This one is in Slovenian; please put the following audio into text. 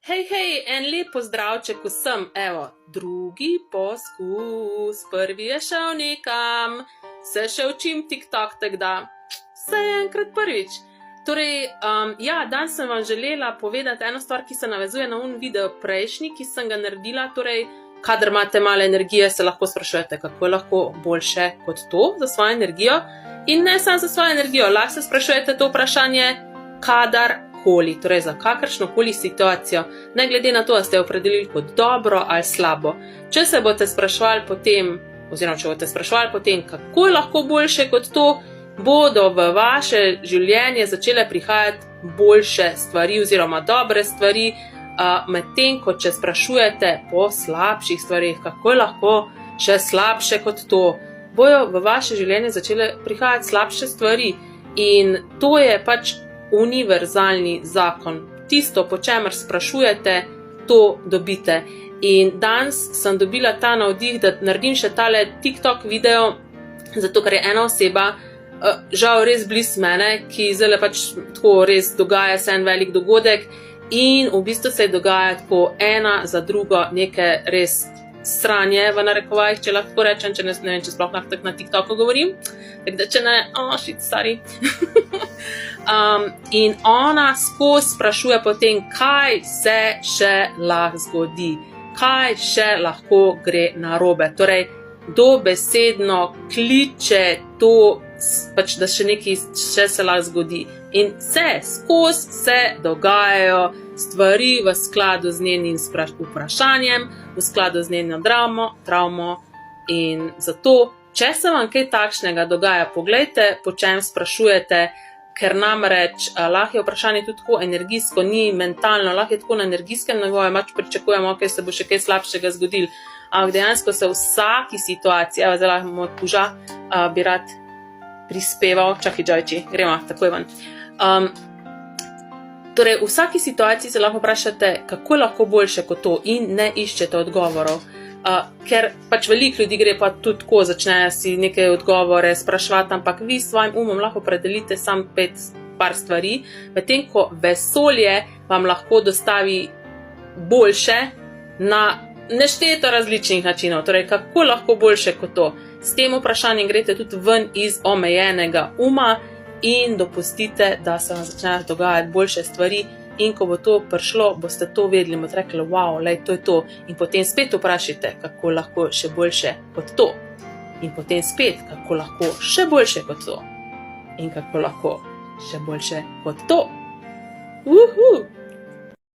Hej, en lep pozdravček vsem, evo, drugi poskus, prvi je šel nekam, se še učim TikTok, tako da vse je enkrat prvič. Torej, danes sem vam želela povedati eno stvar, ki se navezuje na video prejšnji, ki sem ga naredila, torej, kadar imate malo energije, se lahko sprašujete, kako je lahko boljše kot to za svojo energijo. In ne samo za svojo energijo, lahko se sprašujete to vprašanje kadarkoli, torej za kakršnokoli situacijo, ne glede na to, da ste jo opredelili kot dobro ali slabo. Če se boste spraševali potem, oziroma če boste spraševali potem, kako je lahko boljše kot to, bodo v vaše življenje začele prihajati boljše stvari oziroma dobre stvari, medtem ko če sprašujete po slabših stvarih, kako je lahko še slabše kot to, bojo v vaše življenje začele prihajati slabše stvari. In to je pač univerzalni zakon. Tisto, po čemer sprašujete, to dobite. In danes sem dobila ta navdih, da naredim še tale TikTok video, zato ker je ena oseba, žal res blizu mene, ki zdaj pač tako res dogaja se en velik dogodek in v bistvu se dogaja tako ena za drugo neke res sranje v narekovajih, če lahko rečem, če ne vem, če sploh lahko tako na TikToku govorim, tako da če ne, sorry. In ona skozi sprašuje potem, kaj se še lahko zgodi, kaj še lahko gre narobe. Torej, dobesedno kliče to, pač, da še nekaj še se lahko zgodi. In skozi se dogajajo stvari v skladu z njenim vprašanjem, v skladu z njeno travmo in zato, če se vam kaj takšnega dogaja, poglejte, po čem sprašujete, ker namreč lahko je vprašanje tudi tako energijsko, ni mentalno, lahko je tako na energijskem nivoju, mač pričakujemo, ok, se bo še kaj slabšega zgodil, ampak dejansko se v vsaki situaciji, zdaj lahko moj kuža, bi rad prispeval, čakaj, Džojči, gremo, takoj ven. Torej, v vsaki situaciji se lahko vprašate, kako je lahko boljše kot to in ne iščete odgovorov. Ker pač veliko ljudi gre pa tudi tako, začnejo si neke odgovore spraševati, ampak vi s svojim umom lahko predelite sam par stvari, medtem ko vesolje vam lahko dostavi boljše na nešteto različnih načinov. Torej, kako lahko boljše kot to? S tem vprašanjem greste tudi ven iz omejenega uma in dopustite, da se vam začnejo dogajati boljše stvari in ko bo to prišlo, boste to vedeli, boste rekli, wow, lej, to je to. In potem spet vprašajte, kako lahko še boljše kot to. In potem spet, kako lahko še boljše kot to. In kako lahko še boljše kot to.